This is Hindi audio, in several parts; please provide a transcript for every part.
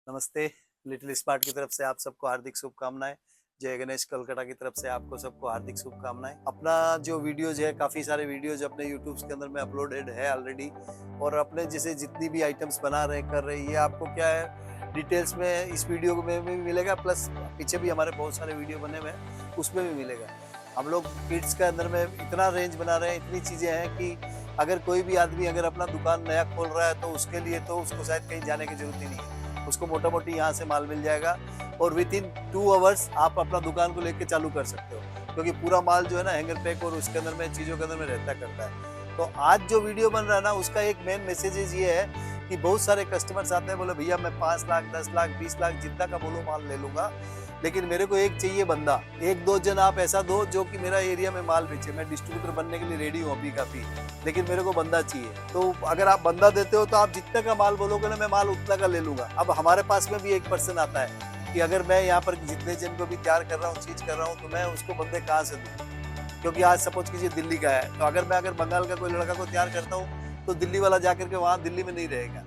नमस्ते। लिटिल स्मार्ट की तरफ से आप सबको हार्दिक शुभकामनाएं। जय गणेश कलकत्ता की तरफ से आपको सबको हार्दिक शुभकामनाएं। अपना जो वीडियोज है, काफ़ी सारे वीडियोज अपने यूट्यूब के अंदर में अपलोडेड है ऑलरेडी। और अपने जैसे जितनी भी आइटम्स बना रहे कर रहे, ये आपको क्या है डिटेल्स में इस वीडियो में भी मिलेगा, प्लस पीछे भी हमारे बहुत सारे वीडियो बने हुए हैं, उसमें भी मिलेगा। हम लोग किड्स के अंदर में इतना रेंज बना रहे हैं, इतनी चीज़ें हैं कि अगर कोई भी आदमी अगर अपना दुकान नया खोल रहा है तो उसके लिए तो उसको शायद कहीं जाने की जरूरत ही नहीं है। उसको मोटा मोटी यहाँ से माल मिल जाएगा और विद इन 2 आवर्स आप अपना दुकान को लेके चालू कर सकते हो, क्योंकि पूरा माल जो है ना हैंगर पैक और उसके अंदर में चीज़ों के अंदर में रहता करता है। तो आज जो वीडियो बन रहा है ना, उसका एक मेन मैसेजेज ये है कि बहुत सारे कस्टमर्स आते हैं, बोले भैया मैं 5 लाख 10 लाख 20 लाख जितना का बोलो माल ले लूंगा, लेकिन मेरे को एक चाहिए बंदा, एक दो जन आप ऐसा दो जो कि मेरा एरिया में माल बेचे। मैं डिस्ट्रीब्यूटर बनने के लिए रेडी हूँ अभी काफ़ी, लेकिन मेरे को बंदा चाहिए। तो अगर आप बंदा देते हो तो आप जितने का माल बोलोगे ना, मैं माल उतना का ले लूंगा। अब हमारे पास में भी एक पर्सन आता है कि अगर मैं यहाँ पर जितने जन को भी तैयार कर रहा हूँ, चीज कर रहा हूँ, तो मैं उसको बंदे कहाँ से दूँ? क्योंकि आज सपोज कीजिए दिल्ली का है, तो अगर बंगाल का कोई लड़का को तैयार करता हूँ तो दिल्ली वाला जाकर के वहाँ दिल्ली में नहीं रहेगा।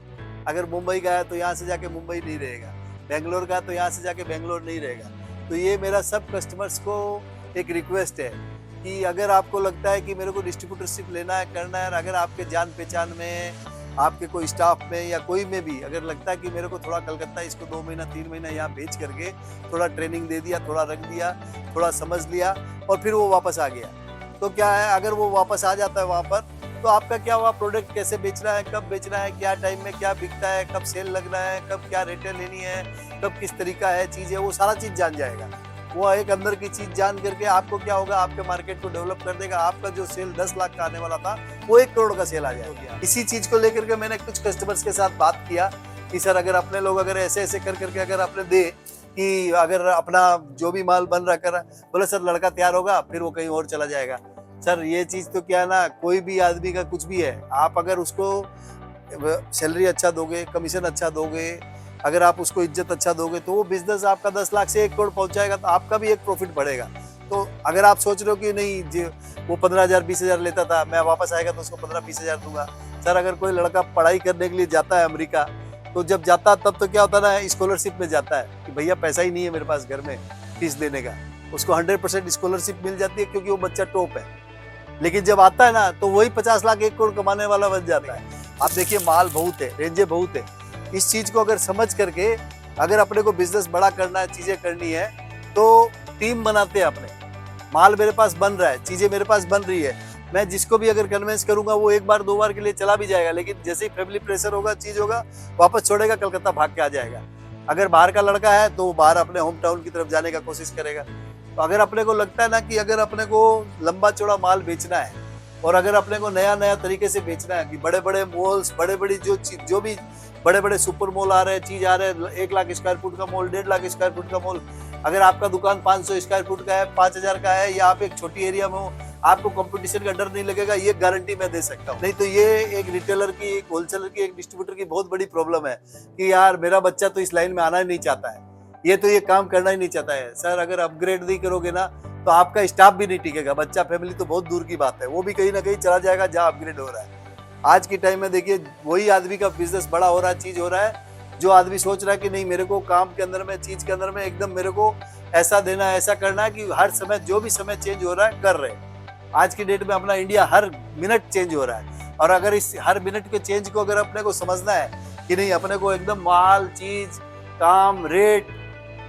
अगर मुंबई का है तो यहाँ से जाके मुंबई नहीं रहेगा, बेंगलोर का है तो यहाँ से जाके बेंगलोर नहीं रहेगा। तो ये मेरा सब कस्टमर्स को एक रिक्वेस्ट है कि अगर आपको लगता है कि मेरे को डिस्ट्रीब्यूटरशिप लेना है, करना है, अगर आपके जान पहचान में, आपके कोई स्टाफ में या कोई में भी अगर लगता है कि मेरे को थोड़ा कलकत्ता इसको 2 महीना 3 महीना यहाँ भेज करके थोड़ा ट्रेनिंग दे दिया, थोड़ा रख दिया, थोड़ा समझ लिया और फिर वो वापस आ गया, तो क्या है, अगर वो वापस आ जाता है वहाँ पर, तो आपका क्या हुआ, प्रोडक्ट कैसे बेचना है, कब बेचना है, क्या टाइम में क्या बिकता है, कब सेल लगना है, कब क्या रेटें लेनी है, कब किस तरीका है चीज़ है, वो सारा चीज़ जान जाएगा। वो एक अंदर की चीज़ जान करके आपको क्या होगा, आपके मार्केट को डेवलप कर देगा। आपका जो सेल 10 लाख का आने वाला था वो 1 करोड़ का सेल आ जाएगा। इसी चीज़ को लेकर के मैंने कुछ कस्टमर्स के साथ बात किया कि सर अगर अपने लोग अगर ऐसे ऐसे कर करके अगर आपने दे कि अगर अपना जो भी माल बन रहा कर, बोले सर लड़का तैयार होगा फिर वो कहीं और चला जाएगा। सर ये चीज़ तो क्या ना, कोई भी आदमी का कुछ भी है, आप अगर उसको सैलरी अच्छा दोगे, कमीशन अच्छा दोगे, अगर आप उसको इज्जत अच्छा दोगे, तो वो बिजनेस आपका 10 लाख से 1 करोड़ पहुंच जाएगा, तो आपका भी एक प्रॉफिट बढ़ेगा। तो अगर आप सोच रहे हो कि नहीं जी वो 15,000 20,000 लेता था, मैं वापस आएगा तो उसको 15-20,000 दूंगा। सर अगर कोई लड़का पढ़ाई करने के लिए जाता है अमेरिका, तो जब जाता तब तो क्या होता है ना, स्कॉलरशिप में जाता है कि भैया पैसा ही नहीं है मेरे पास घर में फीस देने का, उसको 100% स्कॉलरशिप मिल जाती है क्योंकि वो बच्चा टॉप है। लेकिन जब आता है ना तो वही 50 लाख 1 करोड़ कमाने वाला बन जाता है। आप देखिए माल बहुत है, रेंजे बहुत है। इस चीज को अगर समझ करके अगर अपने को बिजनेस बड़ा करना है, चीजें करनी है, तो टीम बनाते हैं अपने। माल मेरे पास बन रहा है, चीजें मेरे पास बन रही है, मैं जिसको भी अगर कन्विंस करूंगा वो 1 बार 2 बार के लिए चला भी जाएगा, लेकिन जैसे ही फैमिली प्रेशर होगा, चीज होगा, वापस छोड़ेगा, कलकत्ता भाग के आ जाएगा। अगर बाहर का लड़का है तो वो बाहर अपने होम टाउन की तरफ जाने का कोशिश करेगा। तो अगर अपने को लगता है ना कि अगर अपने को लंबा चौड़ा माल बेचना है और अगर अपने को नया नया तरीके से बेचना है कि बड़े बड़े मॉल्स, बड़े बड़ी जो भी बड़े बड़े सुपर मॉल आ रहे हैं, चीज आ रहे हैं, 1 लाख स्क्वायर फुट का मॉल, 1.5 लाख स्क्वायर फुट का मॉल, अगर आपका दुकान 500 स्क्वायर फुट का है, 5,000 का है, या आप एक छोटी एरिया में हो, आपको कंपटीशन का डर नहीं लगेगा, ये गारंटी मैं दे सकता हूँ। नहीं तो ये एक रिटेलर की, एक होलसेलर की, एक डिस्ट्रीब्यूटर की बहुत बड़ी प्रॉब्लम है कि यार मेरा बच्चा तो इस लाइन में आना ही नहीं चाहता है, ये तो ये काम करना ही नहीं चाहता है। सर अगर अपग्रेड नहीं करोगे ना तो आपका स्टाफ भी नहीं टिकेगा, बच्चा फैमिली तो बहुत दूर की बात है, वो भी कहीं ना कहीं चला जाएगा जहाँ अपग्रेड हो रहा है। आज के टाइम में देखिए वही आदमी का बिजनेस बड़ा हो रहा है, चीज हो रहा है, जो आदमी सोच रहा है कि नहीं मेरे को काम के अंदर में, चीज के अंदर में एकदम मेरे को ऐसा देना है, ऐसा करना है कि हर समय जो भी समय चेंज हो रहा है कर रहे हैं। आज की डेट में अपना इंडिया हर मिनट चेंज हो रहा है, और अगर इस हर मिनट के चेंज को अगर अपने को समझना है कि नहीं अपने को एकदम माल, चीज, काम, रेट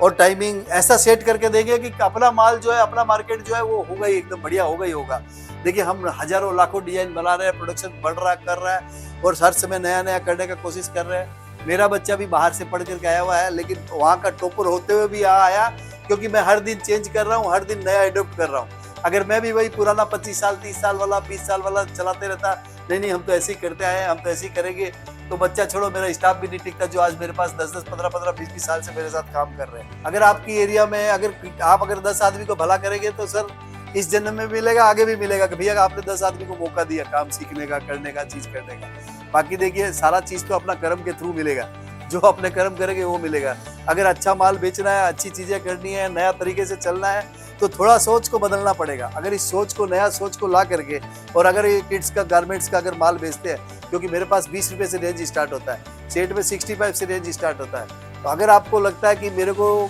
और टाइमिंग ऐसा सेट करके देंगे कि अपना माल जो है, अपना मार्केट जो है वो होगा ही एकदम बढ़िया, होगा ही होगा। देखिए हम हजारों लाखों डिजाइन बना रहे हैं, प्रोडक्शन बढ़ रहा कर रहा है और हर समय नया नया करने का कोशिश कर रहे हैं। मेरा बच्चा भी बाहर से पढ़ करके आया हुआ है, लेकिन वहाँ का टॉपर होते हुए भी यहाँ आया क्योंकि मैं हर दिन चेंज कर रहा हूँ, हर दिन नया एडोप्ट कर रहा हूँ। अगर मैं भी वही पुराना 25 साल 30 साल वाला 20 साल वाला चलाते रहता, नहीं हम तो ऐसे ही करते आए हैं, हम तो ऐसे ही करेंगे, तो बच्चा छोड़ो मेरा स्टाफ भी नहीं टिकता जो आज मेरे पास 10-10 15-15 20-20 साल से मेरे साथ काम कर रहे हैं। अगर आपकी एरिया में अगर 10 आदमी को भला करेंगे तो सर इस जन्म में मिलेगा, आगे भी मिलेगा कि भैया आपने 10 आदमी को मौका दिया काम सीखने का, करने का, चीज करने का। बाकी देखिए सारा चीज तो अपना कर्म के थ्रू मिलेगा, जो अपने कर्म करेंगे वो मिलेगा। अगर अच्छा माल बेचना है, अच्छी चीजें करनी है, नया तरीके से चलना है, तो थोड़ा सोच को बदलना पड़ेगा। अगर इस सोच को, नया सोच को ला करके, और अगर ये किड्स का, गारमेंट्स का अगर माल बेचते हैं, क्योंकि मेरे पास 20 रुपए से रेंज स्टार्ट होता है, सेट में 65 से रेंज स्टार्ट होता है, तो अगर आपको लगता है कि मेरे को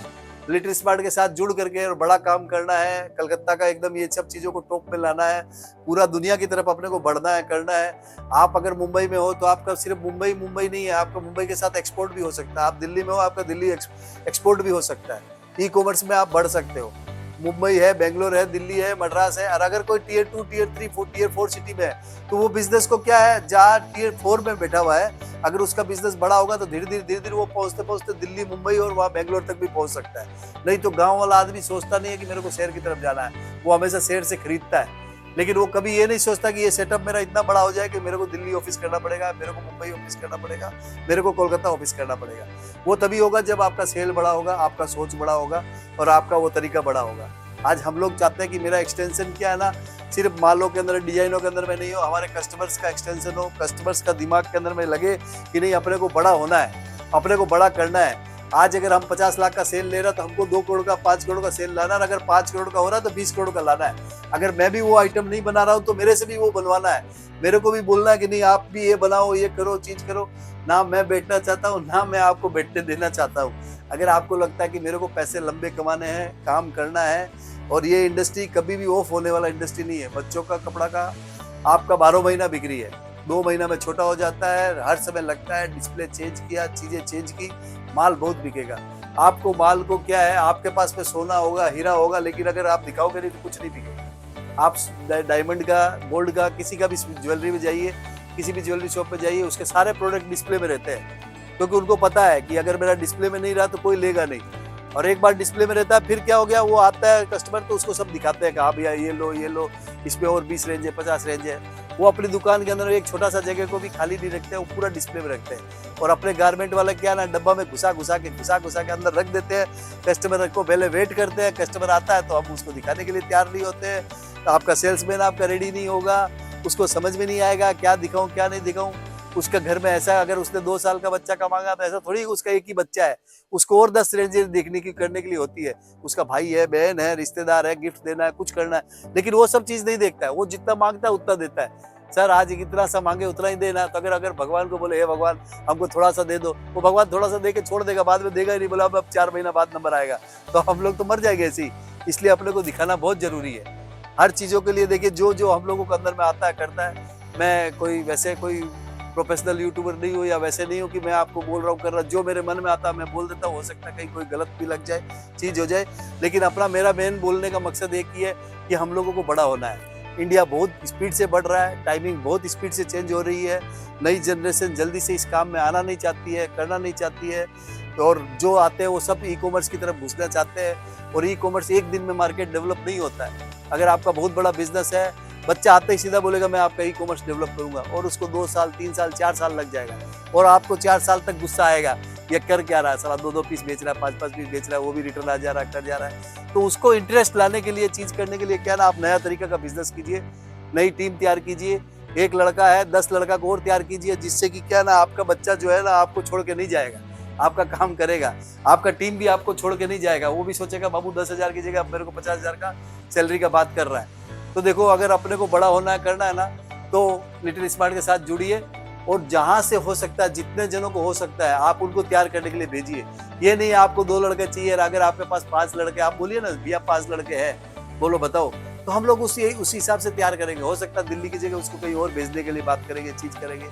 लिटिल स्मार्ट के साथ जुड़ करके और बड़ा काम करना है, कलकत्ता का एकदम ये सब चीजों को टॉप पे लाना है, पूरा दुनिया की तरफ अपने को बढ़ना है, करना है। आप अगर मुंबई में हो तो आपका सिर्फ मुंबई नहीं है, आपका मुंबई के साथ एक्सपोर्ट भी हो सकता है। आप दिल्ली में हो, आपका दिल्ली एक्सपोर्ट भी हो सकता है। ई कॉमर्स में आप बढ़ सकते हो। मुंबई है, बेंगलोर है, दिल्ली है, मद्रास है। और अगर कोई टियर 2, टियर 3, टियर 4 सिटी में है तो वो बिजनेस को क्या है, जहाँ टियर 4 में बैठा हुआ है, अगर उसका बिजनेस बड़ा होगा तो धीरे धीरे वो पहुंचते पहुंचते दिल्ली, मुंबई और वहाँ बेंगलोर तक भी पहुंच सकता है। नहीं तो गांव वाला आदमी सोचता नहीं है कि मेरे को शहर की तरफ जाना है, वो हमेशा शहर से खरीदता है। लेकिन वो कभी ये नहीं सोचता कि ये सेटअप मेरा इतना बड़ा हो जाए कि मेरे को दिल्ली ऑफिस करना पड़ेगा, मेरे को मुंबई ऑफिस करना पड़ेगा, मेरे को कोलकाता ऑफिस करना पड़ेगा। वो तभी होगा जब आपका सेल बड़ा होगा, आपका सोच बड़ा होगा और आपका वो तरीका बड़ा होगा। आज हम लोग चाहते हैं कि मेरा एक्सटेंशन क्या है ना, सिर्फ मालों के अंदर, डिजाइनों के अंदर में नहीं हो, हमारे कस्टमर्स का एक्सटेंशन हो, कस्टमर्स का दिमाग के अंदर में लगे कि नहीं अपने को बड़ा होना है, अपने को बड़ा करना है। आज अगर हम 50 लाख का सेल ले रहे हैं तो हमको 2 करोड़ का, 5 करोड़ का सेल लाना है। अगर 5 करोड़ का हो रहा है तो 20 करोड़ का लाना है। अगर मैं भी वो आइटम नहीं बना रहा हूँ तो मेरे से भी वो बनवाना है। मेरे को भी बोलना है कि नहीं आप भी ये बनाओ, ये करो, चीज करो। ना मैं बैठना चाहता हूँ, ना मैं आपको बैठने देना चाहता हूँ। अगर आपको लगता है कि मेरे को पैसे लंबे कमाने हैं, काम करना है, और ये इंडस्ट्री कभी भी ऑफ होने वाला इंडस्ट्री नहीं है। बच्चों का कपड़ा का आपका 12 महीना बिक्री है, 2 महीना में छोटा हो जाता है, हर समय लगता है। डिस्प्ले चेंज किया, चीजें चेंज की, माल बहुत बिकेगा। आपको माल को क्या है, आपके पास में सोना होगा, हीरा होगा, लेकिन अगर आप दिखाओगे नहीं तो कुछ नहीं बिकेगा। आप डायमंड का, गोल्ड का, किसी का भी ज्वेलरी में जाइए, किसी भी ज्वेलरी शॉप पे जाइए, उसके सारे प्रोडक्ट डिस्प्ले में रहते हैं, क्योंकि उनको पता है कि अगर मेरा डिस्प्ले में नहीं रहा तो कोई लेगा नहीं। और एक बार डिस्प्ले में रहता है, फिर क्या हो गया, वो आता है कस्टमर तो उसको सब दिखाते हैं कि हाँ भैया ये लो, ये लो, इसमें और 20 रेंज है, 50 रेंज है। वो अपनी दुकान के अंदर एक छोटा सा जगह को भी खाली नहीं रखते, वो पूरा डिस्प्ले में रखते हैं। और अपने गारमेंट वाले क्या ना, डब्बा में घुसा घुसा के अंदर रख देते हैं। कस्टमर को पहले वेट करते हैं, कस्टमर आता है तो हम उसको दिखाने के लिए तैयार नहीं होते हैं। तो आपका सेल्समैन आपका रेडी नहीं होगा, उसको समझ में नहीं आएगा क्या दिखाऊं क्या नहीं दिखाऊं। उसका घर में ऐसा, अगर उसने 2 साल का बच्चा का मांगा तो ऐसा थोड़ी उसका एक ही बच्चा है, उसको और 10 रेंजेस देखने की करने के लिए होती है। उसका भाई है, बहन है, रिश्तेदार है, गिफ्ट देना है, कुछ करना है, लेकिन वो सब चीज नहीं देखता है। वो जितना मांगता है उतना देता है। सर आज इतना सा मांगे उतना ही देना। तो अगर भगवान को बोले हे भगवान हमको थोड़ा सा दे दो, वो भगवान थोड़ा सा दे के छोड़ देगा, बाद में देगा ही नहीं। बोला अब 4 महीना बाद नंबर आएगा तो हम लोग तो मर जाएंगे ऐसे ही। इसलिए अपने को दिखाना बहुत जरूरी है हर चीजों के लिए। देखिए जो हम लोगों को अंदर में आता है, करता है। मैं कोई प्रोफेशनल यूट्यूबर नहीं हूँ, या वैसे नहीं हूँ कि मैं आपको बोल रहा हूँ कर रहा। जो मेरे मन में आता है मैं बोल देता हूँ। हो सकता है कहीं कोई गलत भी लग जाए, चीज हो जाए, लेकिन मेरा मेन बोलने का मकसद एक ही है कि हम लोगों को बड़ा होना है। इंडिया बहुत स्पीड से बढ़ रहा है, टाइमिंग बहुत स्पीड से चेंज हो रही है। नई जनरेशन जल्दी से इस काम में आना नहीं चाहती है, करना नहीं चाहती है, और जो आते हैं वो सब ई कॉमर्स की तरफ घुसना चाहते हैं। और ई कॉमर्स एक दिन में मार्केट डेवलप नहीं होता है। अगर आपका बहुत बड़ा बिजनेस है, बच्चा आते ही सीधा बोलेगा मैं आपका ई कॉमर्स डेवलप करूंगा, और उसको 2 साल 3 साल 4 साल लग जाएगा। और आपको 4 साल तक गुस्सा आएगा, ये कर क्या रहा है साला, 2-2 पीस बेच रहा है, 5-5 पीस बेच रहा है, वो भी रिटर्न आ जा रहा है, कर जा रहा है। तो उसको इंटरेस्ट लाने के लिए, चीज करने के लिए क्या ना, आप नया तरीका का बिजनेस कीजिए, नई टीम तैयार कीजिए। 1 लड़का है, 10 लड़का को और तैयार कीजिए, जिससे कि क्या ना आपका बच्चा जो है ना आपको छोड़ के नहीं जाएगा, आपका काम करेगा। आपका टीम भी आपको छोड़ के नहीं जाएगा, वो भी सोचेगा बाबू 10,000 की जगह अब मेरे को 50,000 का सैलरी का बात कर रहा है। तो देखो अगर अपने को बड़ा होना है, करना है ना, तो लिटिल स्मार्ट के साथ जुड़िए, और जहां से हो सकता है, जितने जनों को हो सकता है, आप उनको तैयार करने के लिए भेजिए। ये नहीं आपको 2 लड़के चाहिए, अगर आपके पास 5 लड़के, आप बोलिए ना भैया 5 लड़के हैं, बोलो बताओ, तो हम लोग उसी हिसाब से तैयार करेंगे। हो सकता है दिल्ली की जगह उसको कहीं और भेजने के लिए बात करेंगे, चीज करेंगे,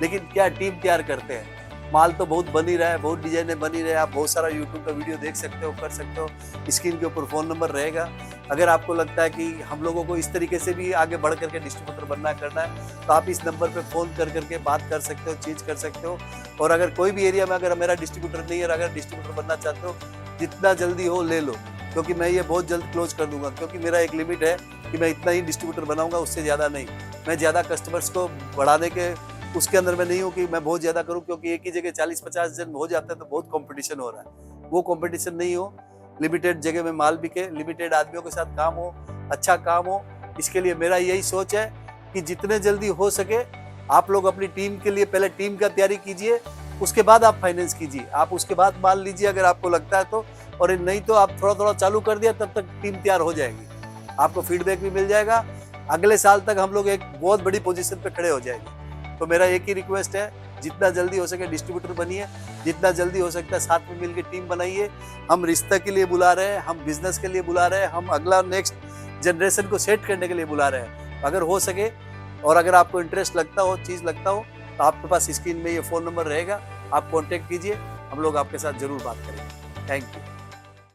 लेकिन क्या टीम तैयार करते हैं। माल तो बहुत बन ही रहा है, बहुत डिजाइने बन ही रहे हैं। आप बहुत सारा यूट्यूब का वीडियो देख सकते हो, कर सकते हो। स्क्रीन के ऊपर फोन नंबर रहेगा। अगर आपको लगता है कि हम लोगों को इस तरीके से भी आगे बढ़ करके डिस्ट्रीब्यूटर बनना करना है, तो आप इस नंबर पे फोन कर करके बात कर सकते हो, चीज कर सकते हो। और अगर कोई भी एरिया में अगर मेरा डिस्ट्रीब्यूटर नहीं है, अगर डिस्ट्रीब्यूटर बनना चाहते हो, जितना जल्दी हो ले लो, क्योंकि मैं ये बहुत जल्द क्लोज कर दूंगा। क्योंकि मेरा एक लिमिट है कि मैं इतना ही डिस्ट्रीब्यूटर बनाऊंगा, उससे ज्यादा नहीं। मैं ज्यादा कस्टमर्स को बढ़ाने के उसके अंदर में नहीं हूँ कि मैं बहुत ज्यादा करूँ, क्योंकि एक ही जगह 40-50 जन हो जाते हैं तो बहुत कंपटीशन हो रहा है। वो कंपटीशन नहीं हो, लिमिटेड जगह में माल बिके, लिमिटेड आदमियों के साथ काम हो, अच्छा काम हो। इसके लिए मेरा यही सोच है कि जितने जल्दी हो सके आप लोग अपनी टीम के लिए पहले टीम का तैयारी कीजिए, उसके बाद आप फाइनेंस कीजिए, आप उसके बाद माल लीजिए अगर आपको लगता है तो। और नहीं तो आप थोड़ा थोड़ा चालू कर दिया, तब तक टीम तैयार हो जाएगी, आपको फीडबैक भी मिल जाएगा। अगले साल तक हम लोग एक बहुत बड़ी पोजीशन पे खड़े हो जाएंगे। तो मेरा एक ही रिक्वेस्ट है, जितना जल्दी हो सके डिस्ट्रीब्यूटर बनिए, जितना जल्दी हो सकता है साथ में मिलकर टीम बनाइए। हम रिश्ता के लिए बुला रहे हैं, हम बिजनेस के लिए बुला रहे हैं, हम अगला नेक्स्ट जनरेशन को सेट करने के लिए बुला रहे हैं। अगर हो सके और अगर आपको इंटरेस्ट लगता हो, चीज़ लगता हो, तो आपके पास स्क्रीन में ये फ़ोन नंबर रहेगा, आप कॉन्टेक्ट कीजिए, हम लोग आपके साथ जरूर बात करेंगे। Thank you.